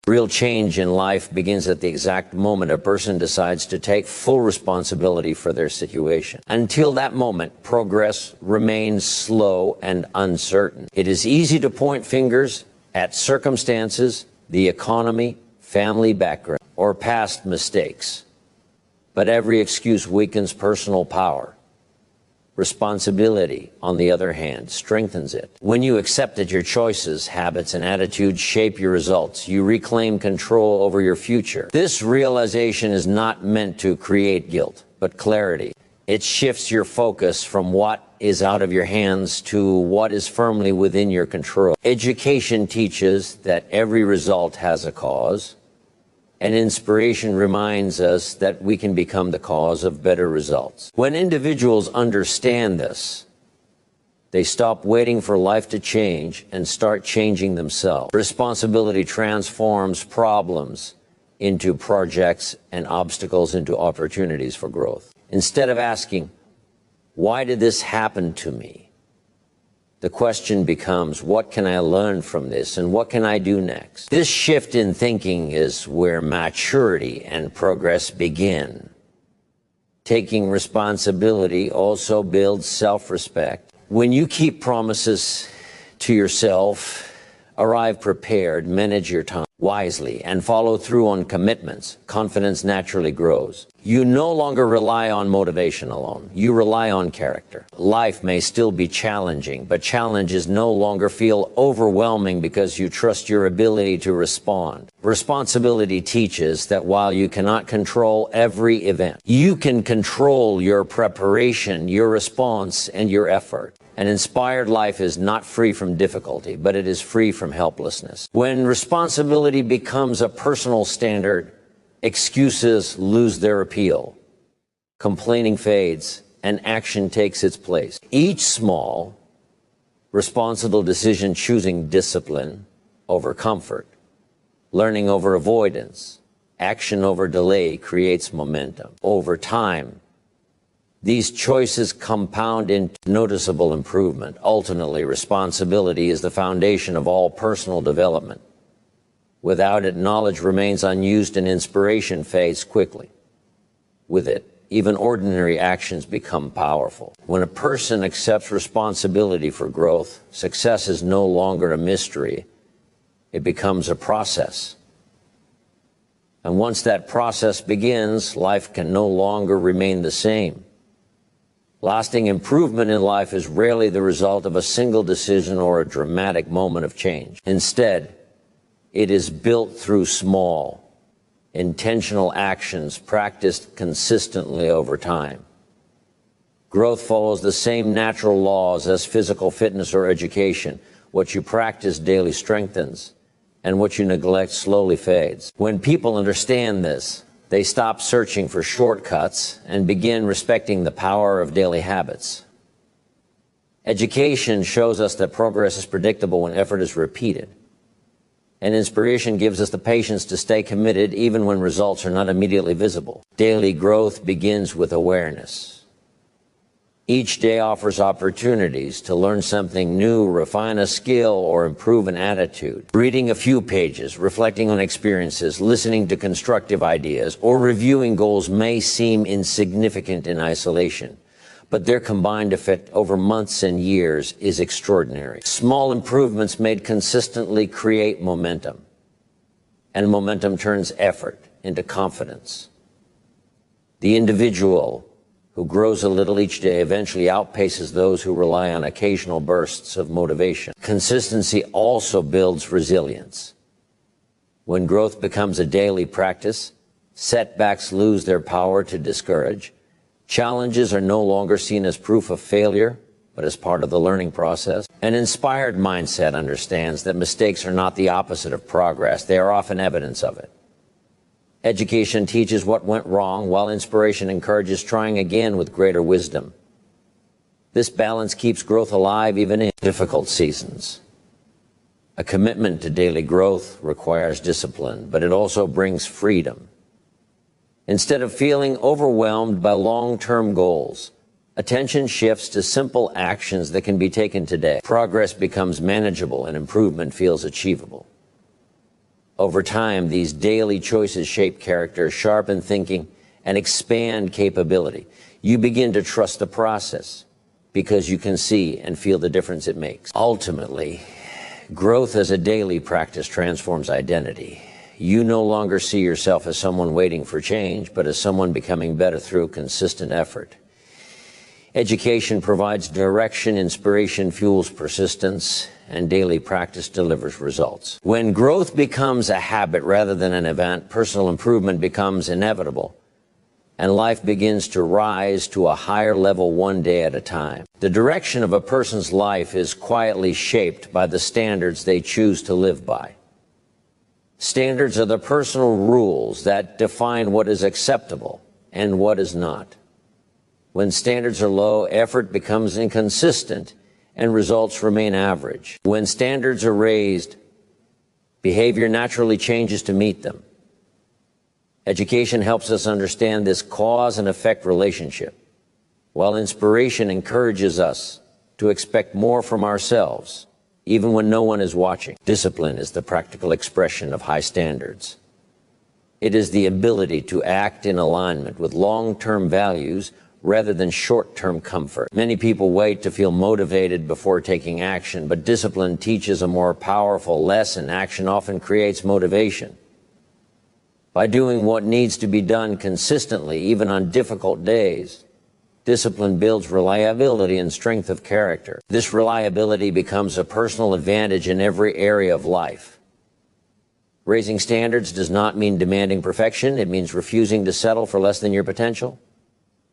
Real change in life begins at the exact moment a person decides to take full responsibility for their situation. Until that moment, progress remains slow and uncertain. It is easy to point fingers at circumstances, the economy, family background, or past mistakes. But every excuse weakens personal power. Responsibility, on the other hand, strengthens it. When you accept that your choices, habits, and attitudes shape your results, you reclaim control over your future. This realization is not meant to create guilt, but clarity. It shifts your focus from what is out of your hands to what is firmly within your control. Education teaches that every result has a cause, and inspiration reminds us that we can become the cause of better results. When individuals understand this, they stop waiting for life to change and start changing themselves. Responsibility transforms problems into projects and obstacles into opportunities for growth. Instead of asking, "Why did this happen to me?" the question becomes, what can I learn from this and what can I do next? This shift in thinking is where maturity and progress begin. Taking responsibility also builds self-respect. When you keep promises to yourself, arrive prepared, manage your time wisely, and follow through on commitments, confidence naturally grows. You no longer rely on motivation alone. You rely on character. Life may still be challenging, but challenges no longer feel overwhelming because you trust your ability to respond. Responsibility teaches that while you cannot control every event, you can control your preparation, your response, and your effort. An inspired life is not free from difficulty, but it is free from helplessness. When responsibility becomes a personal standard, excuses lose their appeal. Complaining fades, and action takes its place. Each small, responsible decision, choosing discipline over comfort, learning over avoidance, action over delay, creates momentum. Over time, these choices compound into noticeable improvement. Ultimately, responsibility is the foundation of all personal development. Without it, knowledge remains unused and inspiration fades quickly. With it, even ordinary actions become powerful. When a person accepts responsibility for growth, success is no longer a mystery. It becomes a process. And once that process begins, life can no longer remain the same. Lasting improvement in life is rarely the result of a single decision or a dramatic moment of change. Instead, it is built through small, intentional actions practiced consistently over time. Growth follows the same natural laws as physical fitness or education. What you practice daily strengthens, and what you neglect slowly fades. When people understand this, they stop searching for shortcuts and begin respecting the power of daily habits. Education shows us that progress is predictable when effort is repeated. And inspiration gives us the patience to stay committed even when results are not immediately visible. Daily growth begins with awareness. Each day offers opportunities to learn something new, refine a skill, or improve an attitude. Reading a few pages, reflecting on experiences, listening to constructive ideas, or reviewing goals may seem insignificant in isolation, but their combined effect over months and years is extraordinary. Small improvements made consistently create momentum, and momentum turns effort into confidence. The individual who grows a little each day eventually outpaces those who rely on occasional bursts of motivation. Consistency also builds resilience. When growth becomes a daily practice, setbacks lose their power to discourage. Challenges are no longer seen as proof of failure, but as part of the learning process. An inspired mindset understands that mistakes are not the opposite of progress. They are often evidence of it. Education teaches what went wrong, while inspiration encourages trying again with greater wisdom. This balance keeps growth alive even in difficult seasons. A commitment to daily growth requires discipline, but it also brings freedom. Instead of feeling overwhelmed by long-term goals, attention shifts to simple actions that can be taken today. Progress becomes manageable and improvement feels achievable. Over time, these daily choices shape character, sharpen thinking, and expand capability. You begin to trust the process because you can see and feel the difference it makes. Ultimately, growth as a daily practice transforms identity. You no longer see yourself as someone waiting for change, but as someone becoming better through consistent effort. Education provides direction, inspiration fuels persistence, and daily practice delivers results. When growth becomes a habit rather than an event, personal improvement becomes inevitable, and life begins to rise to a higher level one day at a time. The direction of a person's life is quietly shaped by the standards they choose to live by. Standards are the personal rules that define what is acceptable and what is not. When standards are low, effort becomes inconsistent and results remain average. When standards are raised, behavior naturally changes to meet them. Education helps us understand this cause and effect relationship, while inspiration encourages us to expect more from ourselves, even when no one is watching. Discipline is the practical expression of high standards. It is the ability to act in alignment with long-term values rather than short-term comfort. Many people wait to feel motivated before taking action, but discipline teaches a more powerful lesson. Action often creates motivation. By doing what needs to be done consistently, even on difficult days, discipline builds reliability and strength of character. This reliability becomes a personal advantage in every area of life. Raising standards does not mean demanding perfection. It means refusing to settle for less than your potential.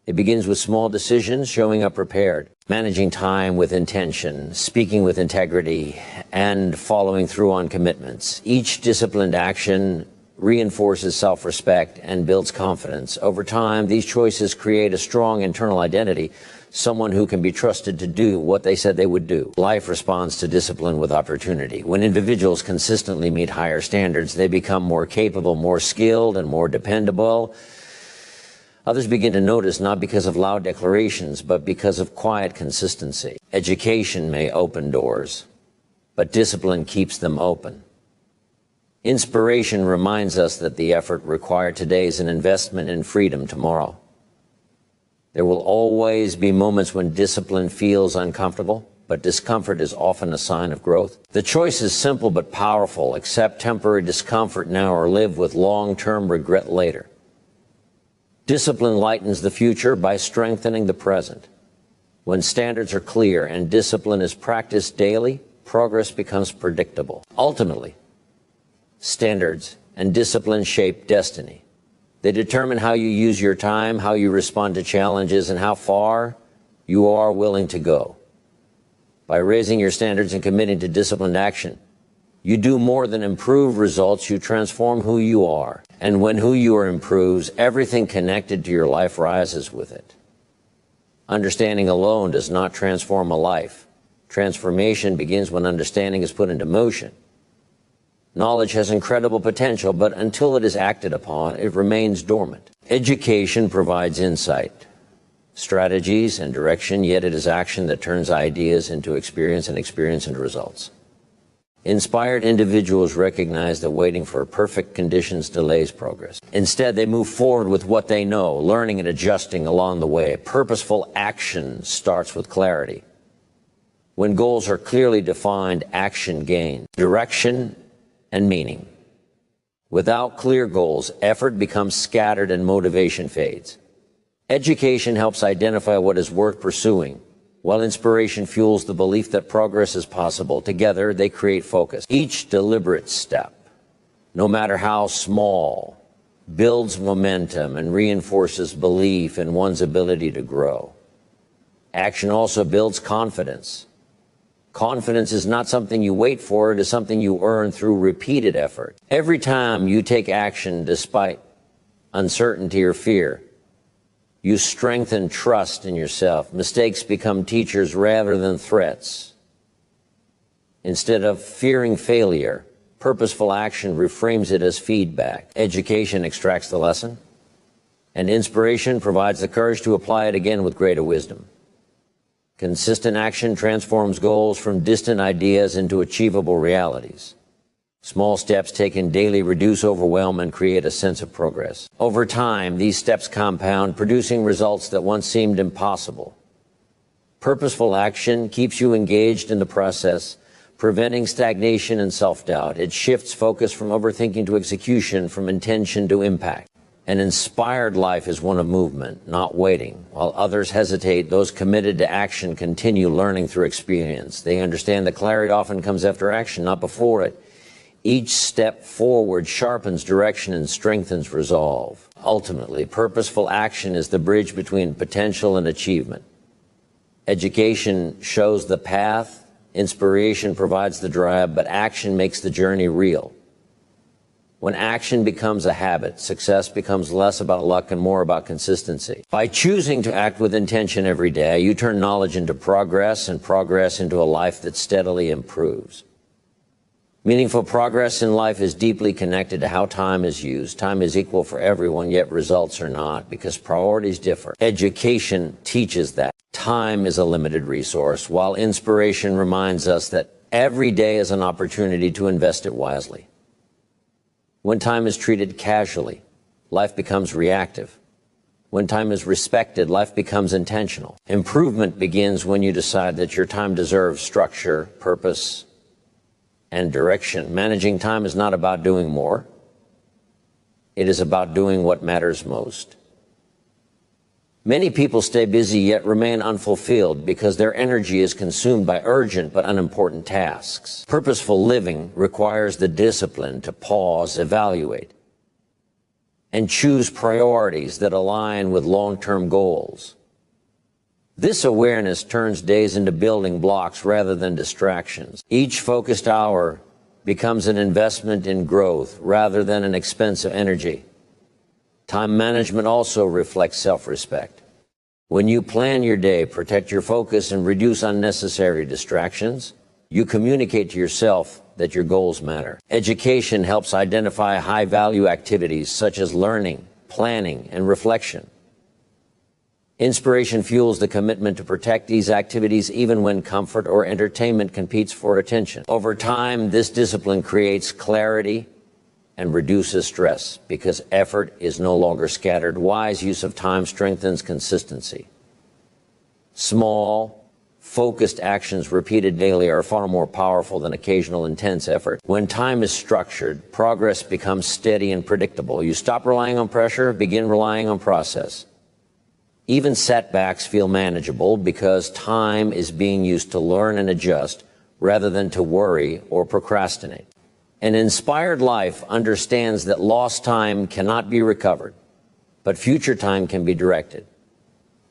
It begins with small decisions, showing up prepared, managing time with intention, speaking with integrity, and following through on commitments. Each disciplined action reinforces self-respect and builds confidence. Over time, these choices create a strong internal identity, someone who can be trusted to do what they said they would do. Life responds to discipline with opportunity. When individuals consistently meet higher standards, they become more capable, more skilled, and more dependable. Others begin to notice not because of loud declarations, but because of quiet consistency. Education may open doors, but discipline keeps them open. Inspiration reminds us that the effort required today is an investment in freedom tomorrow. There will always be moments when discipline feels uncomfortable, but discomfort is often a sign of growth. The choice is simple but powerful. Accept temporary discomfort now or live with long-term regret later. Discipline lightens the future by strengthening the present. When standards are clear and discipline is practiced daily, progress becomes predictable. Ultimately, standards and discipline shape destiny. They determine how you use your time, how you respond to challenges, and how far you are willing to go. By raising your standards and committing to disciplined action, you do more than improve results, you transform who you are. And when who you are improves, everything connected to your life rises with it. Understanding alone does not transform a life. Transformation begins when understanding is put into motion. Knowledge has incredible potential, but until it is acted upon, it remains dormant. Education provides insight, strategies, and direction, yet it is action that turns ideas into experience and experience into results. Inspired individuals recognize that waiting for perfect conditions delays progress. Instead, they move forward with what they know, learning and adjusting along the way. Purposeful action starts with clarity. When goals are clearly defined, action gains direction and meaning. Without clear goals, effort becomes scattered and motivation fades. Education helps identify what is worth pursuing, while inspiration fuels the belief that progress is possible. Together, they create focus. Each deliberate step, no matter how small, builds momentum and reinforces belief in one's ability to grow. Action also builds confidence. Confidence is not something you wait for, it is something you earn through repeated effort. Every time you take action despite uncertainty or fear, you strengthen trust in yourself. Mistakes become teachers rather than threats. Instead of fearing failure, purposeful action reframes it as feedback. Education extracts the lesson, and inspiration provides the courage to apply it again with greater wisdom. Consistent action transforms goals from distant ideas into achievable realities. Small steps taken daily reduce overwhelm and create a sense of progress. Over time, these steps compound, producing results that once seemed impossible. Purposeful action keeps you engaged in the process, preventing stagnation and self-doubt. It shifts focus from overthinking to execution, from intention to impact. An inspired life is one of movement, not waiting. While others hesitate, those committed to action continue learning through experience. They understand that clarity often comes after action, not before it. Each step forward sharpens direction and strengthens resolve. Ultimately, purposeful action is the bridge between potential and achievement. Education shows the path, inspiration provides the drive, but action makes the journey real. When action becomes a habit, success becomes less about luck and more about consistency. By choosing to act with intention every day, you turn knowledge into progress and progress into a life that steadily improves. Meaningful progress in life is deeply connected to how time is used. Time is equal for everyone, yet results are not, because priorities differ. Education teaches that time is a limited resource, while inspiration reminds us that every day is an opportunity to invest it wisely. When time is treated casually, life becomes reactive. When time is respected, life becomes intentional. Improvement begins when you decide that your time deserves structure, purpose, and direction. Managing time is not about doing more. It is about doing what matters most. Many people stay busy yet remain unfulfilled because their energy is consumed by urgent but unimportant tasks. Purposeful living requires the discipline to pause, evaluate, and choose priorities that align with long-term goals. This awareness turns days into building blocks rather than distractions. Each focused hour becomes an investment in growth rather than an expense of energy. Time management also reflects self-respect. When you plan your day, protect your focus, and reduce unnecessary distractions, you communicate to yourself that your goals matter. Education helps identify high-value activities such as learning, planning, and reflection. Inspiration fuels the commitment to protect these activities even when comfort or entertainment competes for attention. Over time, this discipline creates clarity and reduces stress because effort is no longer scattered. Wise use of time strengthens consistency. Small, focused actions repeated daily are far more powerful than occasional intense effort. When time is structured, progress becomes steady and predictable. You stop relying on pressure, begin relying on process. Even setbacks feel manageable because time is being used to learn and adjust rather than to worry or procrastinate. An inspired life understands that lost time cannot be recovered, but future time can be directed.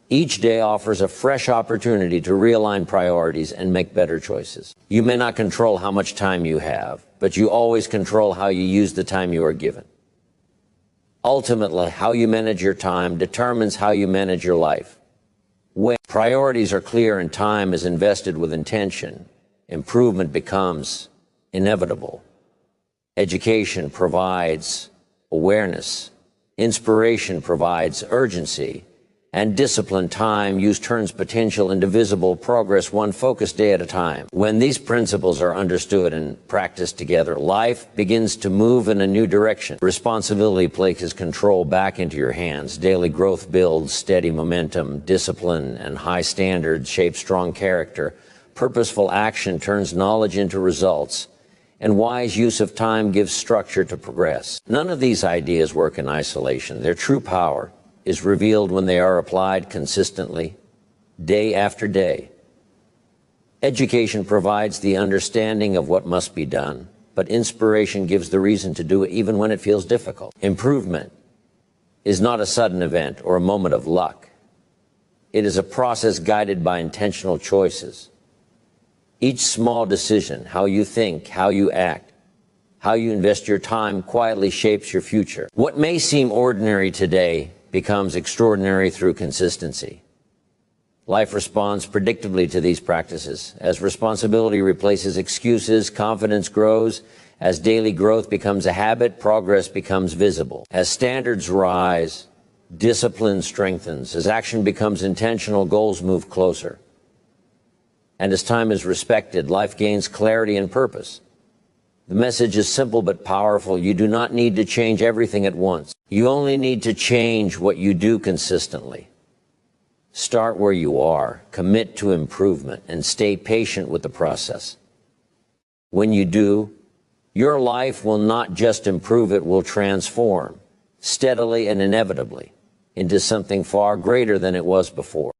Each day offers a fresh opportunity to realign priorities and make better choices. You may not control how much time you have, but you always control how you use the time you are given. Ultimately, how you manage your time determines how you manage your life. When priorities are clear and time is invested with intention, improvement becomes inevitable. Education provides awareness, inspiration provides urgency, and disciplined time use turns potential into visible progress one focused day at a time. When these principles are understood and practiced together, life begins to move in a new direction. Responsibility places control back into your hands. Daily growth builds steady momentum. Discipline and high standards shape strong character. Purposeful action turns knowledge into results. And wise use of time gives structure to progress. None of these ideas work in isolation. Their true power is revealed when they are applied consistently, day after day. Education provides the understanding of what must be done, but inspiration gives the reason to do it even when it feels difficult. Improvement is not a sudden event or a moment of luck. It is a process guided by intentional choices. Each small decision, how you think, how you act, how you invest your time, quietly shapes your future. What may seem ordinary today becomes extraordinary through consistency. Life responds predictably to these practices. As responsibility replaces excuses, confidence grows. As daily growth becomes a habit, progress becomes visible. As standards rise, discipline strengthens. As action becomes intentional, goals move closer. And as time is respected, life gains clarity and purpose. The message is simple but powerful. You do not need to change everything at once. You only need to change what you do consistently. Start where you are, commit to improvement, and stay patient with the process. When you do, your life will not just improve, it will transform, steadily and inevitably, into something far greater than it was before.